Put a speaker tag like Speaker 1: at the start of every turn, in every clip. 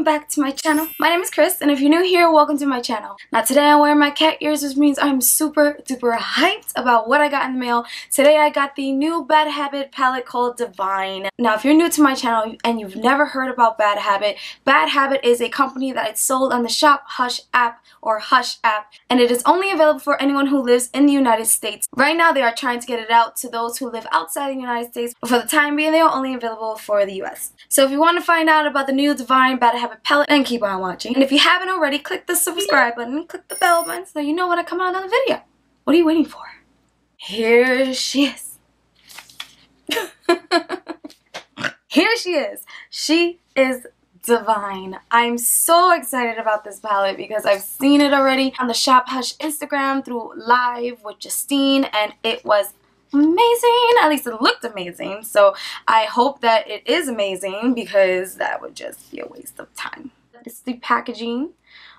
Speaker 1: welcome back to my channel. My name is Chris, and if you're new here, welcome to my channel. Now today I'm wearing my cat ears, which means I'm super duper hyped about what I got in the mail. Today I got the new Bad Habit palette called Divine. Now if you're new to my channel and you've never heard about Bad Habit is a company that is sold on the ShopHush app or Hush app, and it is only available for anyone who lives in the United States. Right now they are trying to get it out to those who live outside the United States, but for the time being they are only available for the US. So if you want to find out about the new Divine Bad Habit palette, then keep on watching. And if you haven't already, click the subscribe button and click the bell button so you know when I come out on the video. What are you waiting for? Here she is. Here she is. She is Divine. I'm so excited about this palette because I've seen it already on the ShopHush Instagram through live with Justine, and it was amazing. At least it looked amazing. So I hope that it is amazing because that would just be a waste of time. It's the packaging.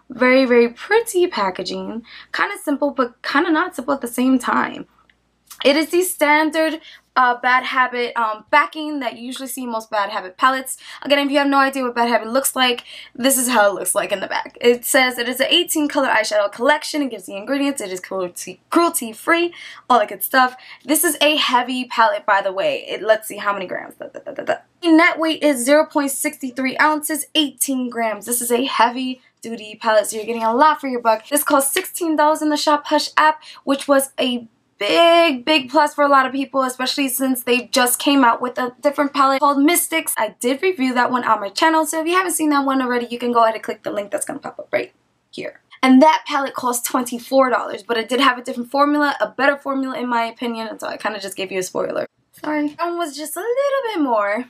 Speaker 1: Very pretty packaging. Kind of simple but kind of not simple at the same time. It is the standard Bad Habit backing that you usually see in most Bad Habit palettes. Again, if you have no idea what Bad Habit looks like, this is how it looks like in the back. It says it is an 18 color eyeshadow collection. It gives the ingredients. It is cruelty free, all that good stuff. This is a heavy palette, by the way. Let's see how many grams. The net weight is 0.63 ounces, 18 grams. This is a heavy duty palette, so you're getting a lot for your buck. This costs $16 in the ShopHush app, which was a big plus for a lot of people, especially since they just came out with a different palette called Mystics. I did review that one on my channel, so if you haven't seen that one already, you can go ahead and click the link that's going to pop up right here. And that palette cost $24, but it did have a different formula, a better formula in my opinion, and so I kind of just gave you a spoiler. Sorry. That one was just a little bit more.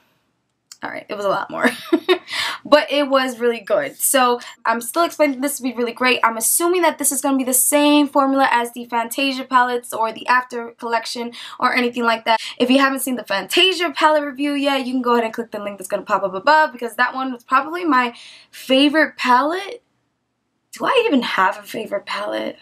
Speaker 1: Alright, it was a lot more. But it was really good. So I'm still expecting this to be really great. I'm assuming that this is going to be the same formula as the Fantasia palettes or the After collection or anything like that. If you haven't seen the Fantasia palette review yet, you can go ahead and click the link that's going to pop up above, because that one was probably my favorite palette. Do I even have a favorite palette?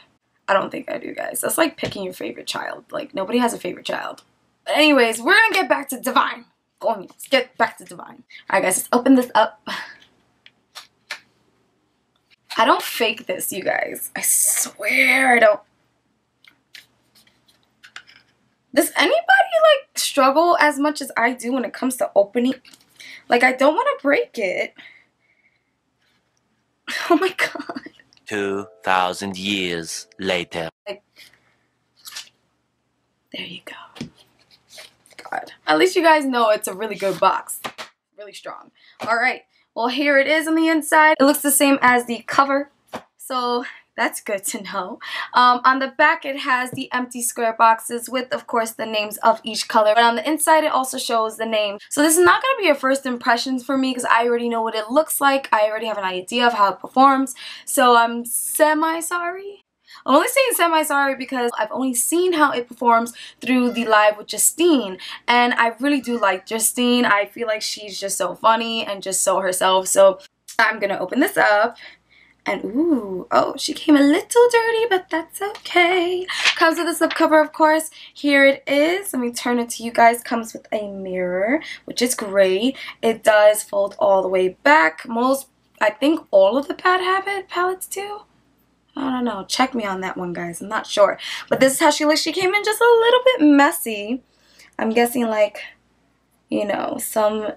Speaker 1: I don't think I do, guys. That's like picking your favorite child. Like, nobody has a favorite child. But anyways, we're going to get back to Divine. Let's get back to Divine. Alright guys, let's open this up. I don't fake this, you guys. I swear I don't. Does anybody like struggle as much as I do when it comes to opening? Like, I don't want to break it. Oh my god.
Speaker 2: 2,000 years later.
Speaker 1: Like, there you go. God. At least you guys know it's a really good box. Really strong. Alright, well here it is on the inside. It looks the same as the cover, so that's good to know. On the back it has the empty square boxes with, of course, the names of each color. But on the inside it also shows the name. So this is not going to be your first impressions for me because I already know what it looks like. I already have an idea of how it performs. So I'm semi-sorry. I'm only saying semi-sorry because I've only seen how it performs through the live with Justine, and I really do like Justine. I feel like she's just so funny and just so herself. So I'm gonna open this up, and ooh, oh, she came a little dirty, but that's okay. Comes with a slip cover, of course. Here it is. Let me turn it to you guys. Comes with a mirror, which is great. It does fold all the way back. I think all of the Bad Habit palettes do. I don't know. Check me on that one, guys. I'm not sure. But this is how she looks. She came in just a little bit messy. I'm guessing, like, you know, some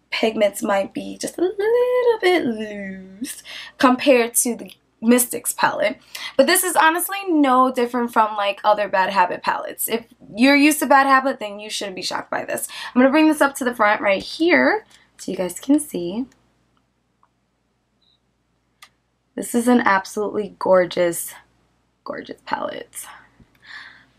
Speaker 1: pigments might be just a little bit loose compared to the Mystics palette. But this is honestly no different from, like, other Bad Habit palettes. If you're used to Bad Habit, then you shouldn't be shocked by this. I'm going to bring this up to the front right here so you guys can see. This is an absolutely gorgeous palette.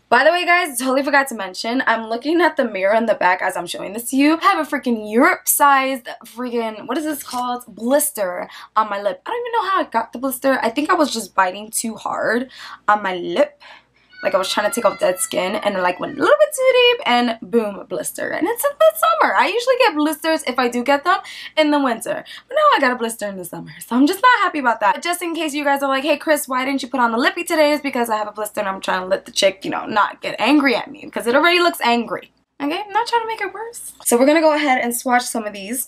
Speaker 1: By the way, guys, I totally forgot to mention, I'm looking at the mirror in the back as I'm showing this to you. I have a freaking Europe-sized freaking, what is this called? Blister on my lip. I don't even know how I got the blister. I think I was just biting too hard on my lip. Like I was trying to take off dead skin, and it like went a little bit too deep, and boom, a blister. And it's in the summer. I usually get blisters, if I do get them, in the winter. But now I got a blister in the summer, so I'm just not happy about that. But just in case you guys are like, hey Chris, why didn't you put on the lippy today? Is because I have a blister and I'm trying to let the chick, you know, not get angry at me, because it already looks angry. Okay, I'm not trying to make it worse. So we're gonna go ahead and swatch some of these.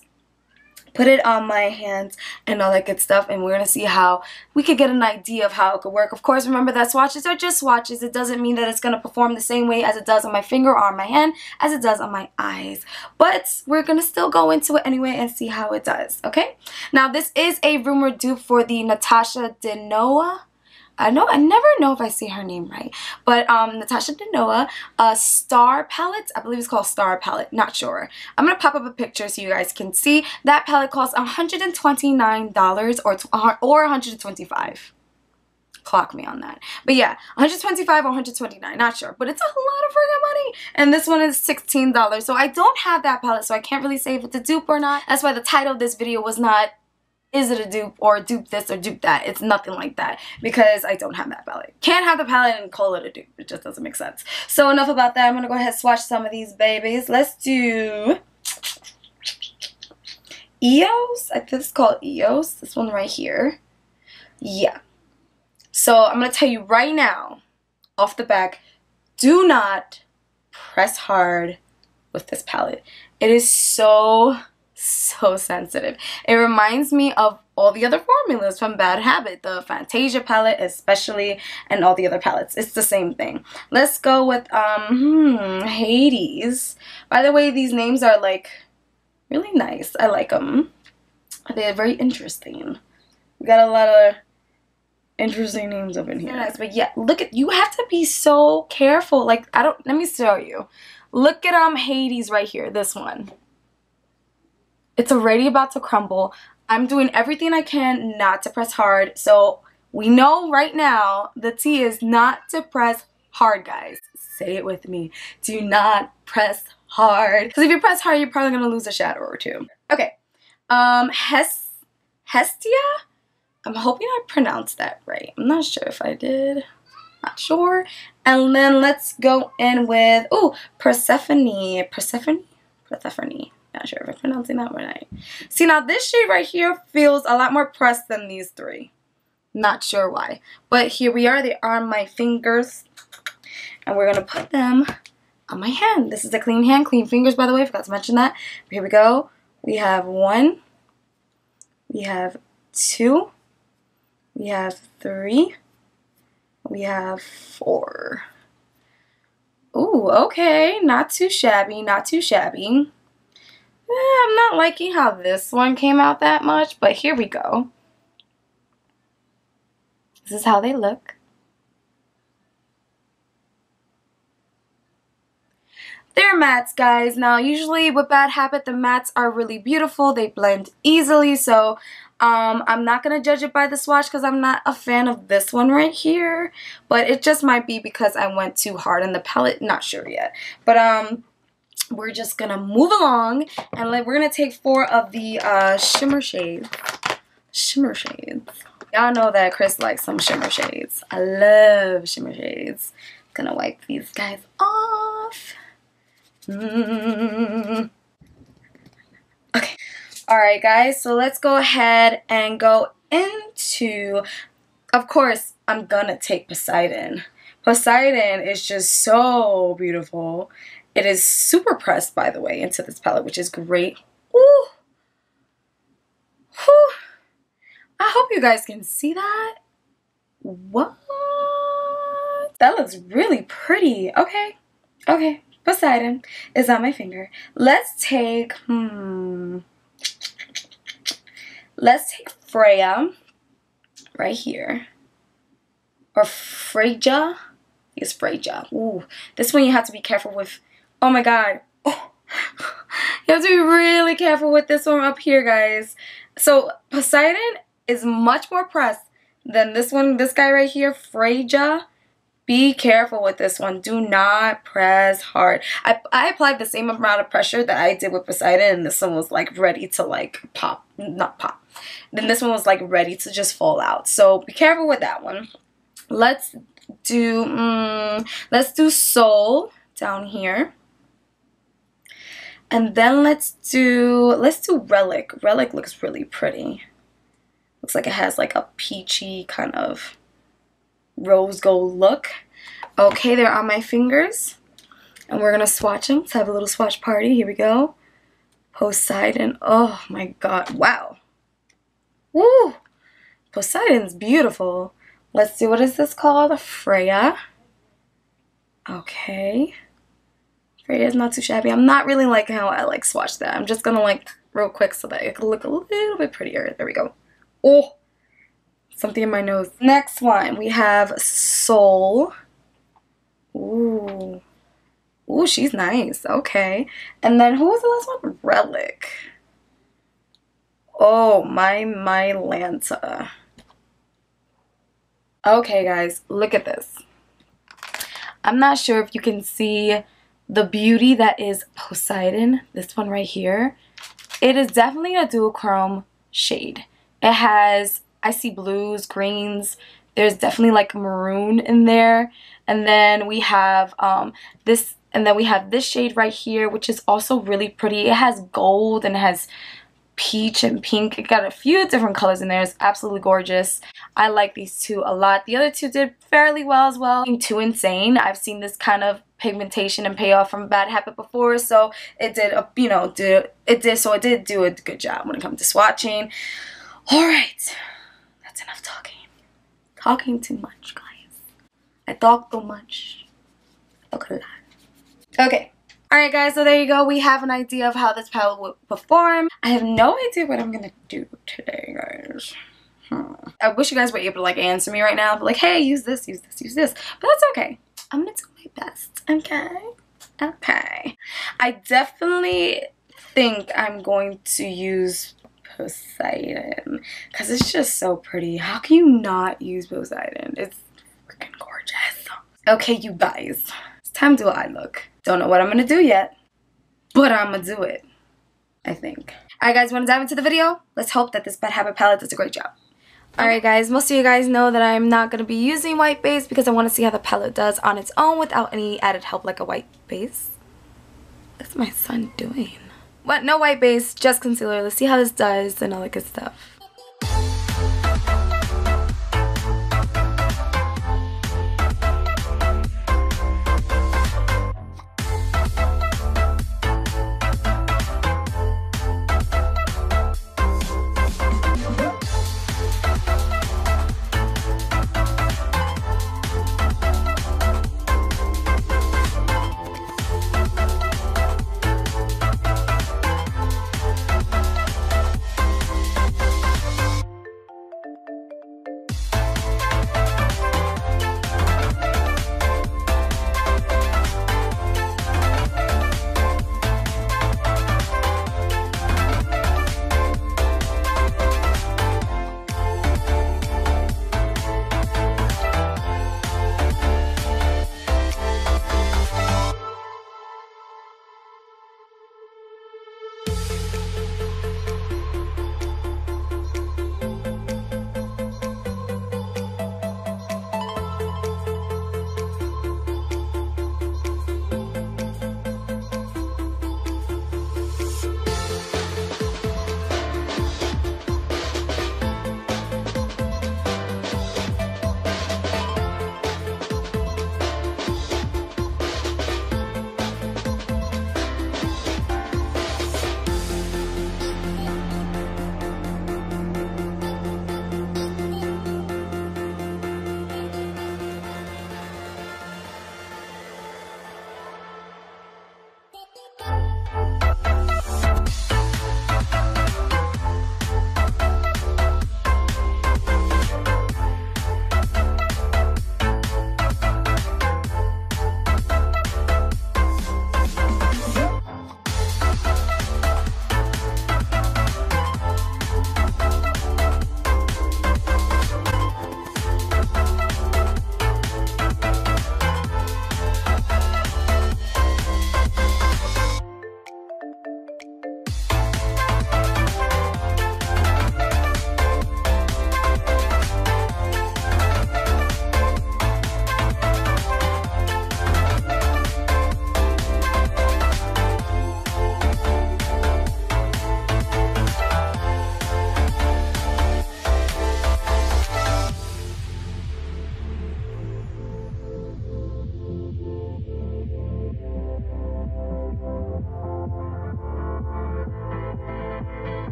Speaker 1: put it on my hands and all that good stuff, and we're gonna see how we could get an idea of how it could work. Of course, remember that swatches are just swatches. It doesn't mean that it's gonna perform the same way as it does on my finger or on my hand as it does on my eyes, but we're gonna still go into it anyway and see how it does. Okay, now this is a rumored dupe for the Natasha Denona, I never know if I say her name right, but Natasha Denona Star Palette. I believe it's called Star Palette, not sure. I'm going to pop up a picture so you guys can see. That palette costs $129 or $125. Clock me on that. But yeah, $125 or $129, not sure. But it's a lot of freaking money. And this one is $16. So I don't have that palette, so I can't really say if it's a dupe or not. That's why the title of this video was not, is it a dupe or dupe this or dupe that? It's nothing like that because I don't have that palette. Can't have the palette and call it a dupe. It just doesn't make sense. So enough about that. I'm going to go ahead and swatch some of these babies. Let's do EOS. I think it's called EOS. This one right here. Yeah. So I'm going to tell you right now, off the back, do not press hard with this palette. It is so sensitive. It reminds me of all the other formulas from Bad Habit, the Fantasia palette especially, and all the other palettes. It's the same thing. Let's go with Hades. By the way, these names are like really nice. I like them. They're very interesting. We got a lot of interesting names up in here. Nice, but yeah, look at, you have to be so careful. Like, let me show you. Look at Hades right here, this one. It's already about to crumble. I'm doing everything I can not to press hard. So we know right now the T is not to press hard, guys. Say it with me. Do not press hard. Because if you press hard, you're probably going to lose a shadow or two. Okay. Hestia? I'm hoping I pronounced that right. I'm not sure if I did. Not sure. And then let's go in with, ooh, Persephone. Persephone? Not sure if I'm pronouncing that right. See, now this shade right here feels a lot more pressed than these three. Not sure why. But here we are. They are on my fingers. And we're going to put them on my hand. This is a clean hand, clean fingers, by the way. I forgot to mention that. But here we go. We have 1. We have 2. We have 3. We have 4. Ooh, okay. Not too shabby. Not too shabby. I'm not liking how this one came out that much, but here we go. This is how they look. They're mattes, guys. Now, usually with Bad Habit, the mattes are really beautiful. They blend easily, so I'm not going to judge it by the swatch because I'm not a fan of this one right here. But it just might be because I went too hard on the palette. Not sure yet. But, we're just gonna move along and we're gonna take 4 of the shimmer shades. Y'all know that Chris likes some shimmer shades. I love shimmer shades. Gonna wipe these guys off. Okay. Alright guys, so let's go ahead and go into, of course, I'm gonna take Poseidon. Poseidon is just so beautiful. It is super pressed, by the way, into this palette, which is great. Ooh. Whew. I hope you guys can see that. What? That looks really pretty. Okay. Okay. Poseidon is on my finger. Let's take, let's take Freya right here. Or Freja. It's Freja. Ooh. This one you have to be careful with. Oh my god. Oh. You have to be really careful with this one up here, guys. So Poseidon is much more pressed than this one. This guy right here, Freja. Be careful with this one. Do not press hard. I applied the same amount of pressure that I did with Poseidon, and this one was like ready to like pop. Not pop. Then this one was like ready to just fall out. So be careful with that one. Let's do Soul down here. And then let's do Relic. Relic looks really pretty. Looks like it has like a peachy kind of rose gold look. Okay, they're on my fingers. And we're going to swatch them. Let's have a little swatch party. Here we go. Poseidon. Oh my god. Wow. Woo! Poseidon's beautiful. Let's see, what is this called? Freya. Okay. Freya's not too shabby. I'm not really liking how I like swatch that. I'm just gonna like real quick so that it can look a little bit prettier. There we go. Oh! Something in my nose. Next one, we have Soul. Ooh. Ooh, she's nice. Okay. And then who was the last one? Relic. Oh, my Lanta. Okay, guys, look at this. I'm not sure if you can see the beauty that is Poseidon. This one right here. It is definitely a duochrome shade. It has, I see blues, greens. There's definitely like maroon in there. And then we have this, and then we have this shade right here, which is also really pretty. It has gold and it has peach and pink. It got a few different colors in there. It's absolutely gorgeous. I like these two a lot. The other two did fairly well as well. Too Insane. I've seen this kind of pigmentation and payoff from Bad Habit before, so it did it did do a good job when it comes to swatching. All right, that's enough talking. Talking too much, guys. I talk too much. I talk a lot. Okay. Alright guys, so there you go. We have an idea of how this palette will perform. I have no idea what I'm gonna do today, guys. I wish you guys were able to like answer me right now. But like, hey, use this, use this, use this. But that's okay. I'm gonna do my best, okay? Okay. I definitely think I'm going to use Poseidon because it's just so pretty. How can you not use Poseidon? It's freaking gorgeous. Okay, you guys. It's time to do an eye look. Don't know what I'm gonna do yet, but I'm gonna do it, I think. Alright guys, wanna dive into the video? Let's hope that this Bad Habit palette does a great job. Alright guys, most of you guys know that I'm not gonna be using white base because I wanna see how the palette does on its own without any added help like a white base. What's my son doing? What? No white base, just concealer. Let's see how this does and all that good stuff.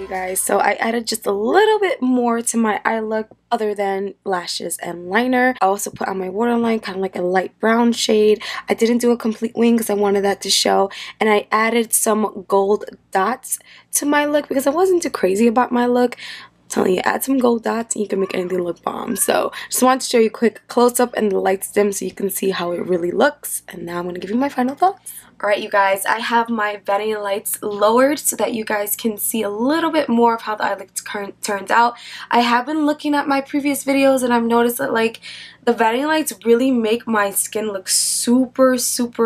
Speaker 1: you guys, so I added just a little bit more to my eye look other than lashes and liner. I also put on my waterline, kind of like a light brown shade. I didn't do a complete wing because I wanted that to show, and I added some gold dots to my look because I wasn't too crazy about my look. I'm telling you, add some gold dots and you can make anything look bomb. So just wanted to show you a quick close-up and the lights dim so you can see how it really looks. And now I'm going to give you my final thoughts. Alright you guys, I have my vanity lights lowered so that you guys can see a little bit more of how the eye look turns out. I have been looking at my previous videos and I've noticed that like the vanity lights really make my skin look super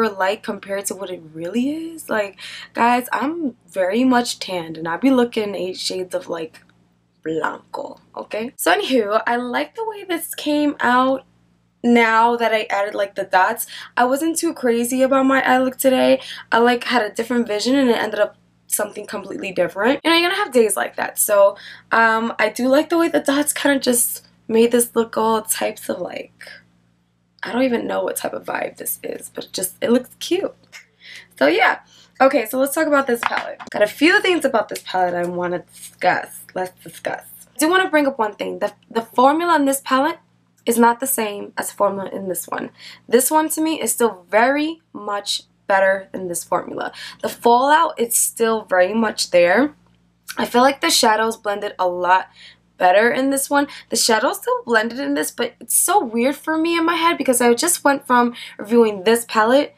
Speaker 1: light compared to what it really is. Like guys, I'm very much tanned and I be looking 8 shades of like blanco, okay? So anywho, I like the way this came out. Now that I added like the dots, I wasn't too crazy about my eye look today. I like had a different vision and it ended up something completely different. You know, you're gonna have days like that. So I do like the way the dots kind of just made this look all types of like, I don't even know what type of vibe this is, but it looks cute. So yeah. Okay, so let's talk about this palette. Got a few things about this palette I want to discuss. Let's discuss. I do want to bring up one thing. The formula in this palette is not the same as the formula in this one. This one to me is still very much better than this formula. The fallout is still very much there. I feel like the shadows blended a lot better in this one. The shadows still blended in this, but it's so weird for me in my head because I just went from reviewing this palette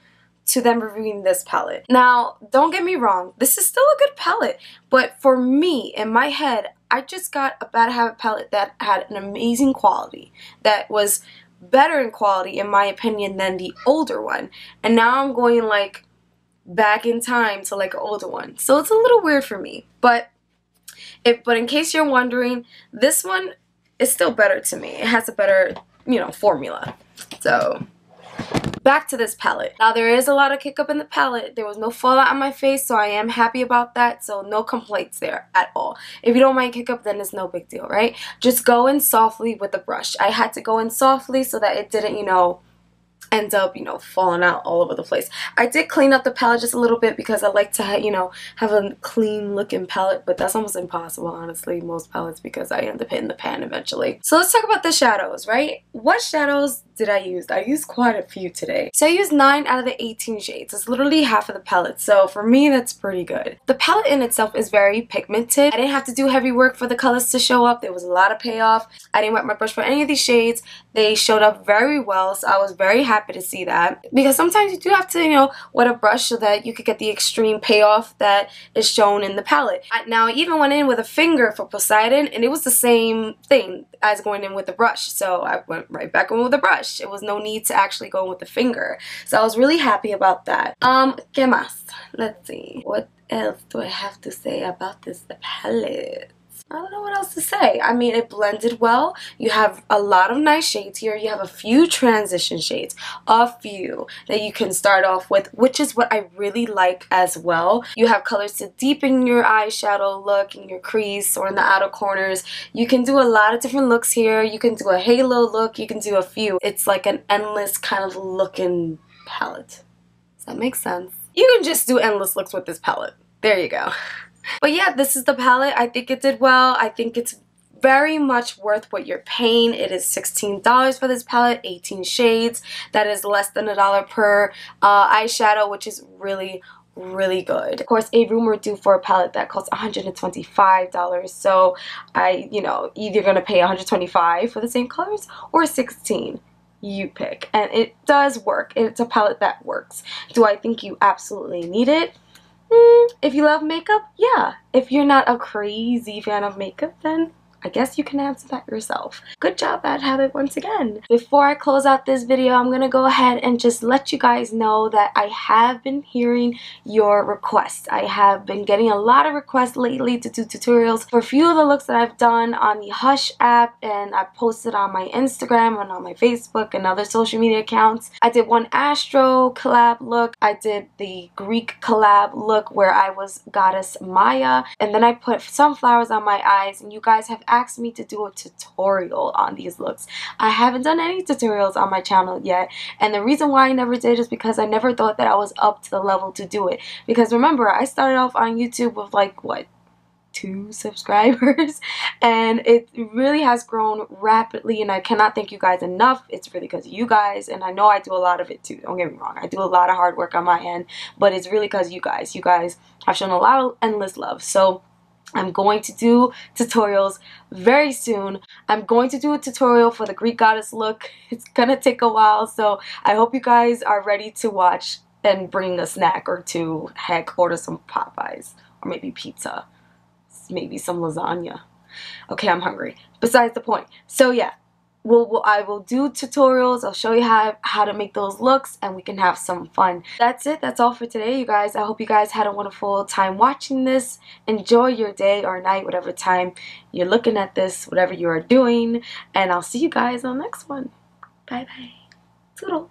Speaker 1: to them reviewing this palette. Now, don't get me wrong, this is still a good palette, but for me, in my head, I just got a Bad Habit palette that had an amazing quality, that was better in quality, in my opinion, than the older one. And now I'm going like back in time to like an older one. So it's a little weird for me. But in case you're wondering, this one is still better to me. It has a better, you know, formula. So back to this palette. Now there is a lot of kick up in the palette. There was no fallout on my face, so I am happy about that. So no complaints there at all. If you don't mind kick up, then it's no big deal, right? Just go in softly with the brush. I had to go in softly so that it didn't, you know, end up, you know, falling out all over the place. I did clean up the palette just a little bit because I like to, you know, have a clean looking palette, but that's almost impossible, honestly, most palettes, because I end up hitting the pan eventually. So let's talk about the shadows, right? What shadows did I use? I used quite a few today. So I used 9 out of the 18 shades. It's literally half of the palette, so for me, that's pretty good. The palette in itself is very pigmented. I didn't have to do heavy work for the colors to show up. There was a lot of payoff. I didn't wet my brush for any of these shades. They showed up very well, so I was very happy to see that, because sometimes you do have to, you know, wet a brush so that you could get the extreme payoff that is shown in the palette. Now I even went in with a finger for Poseidon and it was the same thing as going in with the brush, so I went right back in with the brush. It was no need to actually go in with the finger, so I was really happy about that. ¿Qué más? Let's see, what else do I have to say about this palette? I don't know what else to say. I mean, it blended well. You have a lot of nice shades here. You have a few transition shades, a few that you can start off with, which is what I really like as well. You have colors to deepen your eyeshadow look in your crease or in the outer corners. You can do a lot of different looks here. You can do a halo look. You can do a few. It's like an endless kind of looking palette. Does that make sense? You can just do endless looks with this palette. There you go. But yeah, this is the palette. I think it did well. I think it's very much worth what you're paying. It is $16 for this palette, 18 shades. That is less than $1 per eyeshadow, which is really good. Of course, a rumor due for a palette that costs $125. So you know, either gonna pay $125 for the same colors or $16. You pick. And it does work. It's a palette that works. Do I think you absolutely need it? If you love makeup, yeah. If you're not a crazy fan of makeup, then I guess you can answer that yourself. Good job, Bad Habit, once again. Before I close out this video, I'm gonna go ahead and just let you guys know that I have been hearing your requests. I have been getting a lot of requests lately to do tutorials for a few of the looks that I've done on the Hush app, and I posted on my Instagram and on my Facebook and other social media accounts. I did one Astro collab look. I did the Greek collab look where I was Goddess Maya, and then I put sunflowers on my eyes, and you guys have asked me to do a tutorial on these looks. I haven't done any tutorials on my channel yet, and the reason why I never did is because I never thought that I was up to the level to do it. Because remember, I started off on YouTube with like, what, 2 subscribers, and it really has grown rapidly, and I cannot thank you guys enough. It's really because of you guys, and I know I do a lot of it too. Don't get me wrong, I do a lot of hard work on my end, but it's really because you guys have shown a lot of endless love. So I'm going to do tutorials very soon. I'm going to do a tutorial for the Greek goddess look. It's gonna take a while, so I hope you guys are ready to watch and bring a snack or two. Heck, order some Popeyes or maybe pizza, maybe some lasagna. Okay, I'm hungry. Besides the point. So yeah, I will do tutorials. I'll show you how to make those looks, and we can have some fun. That's it. That's all for today, you guys. I hope you guys had a wonderful time watching this. Enjoy your day or night, whatever time you're looking at this, whatever you are doing, and I'll see you guys on the next one. Bye bye. Toodles.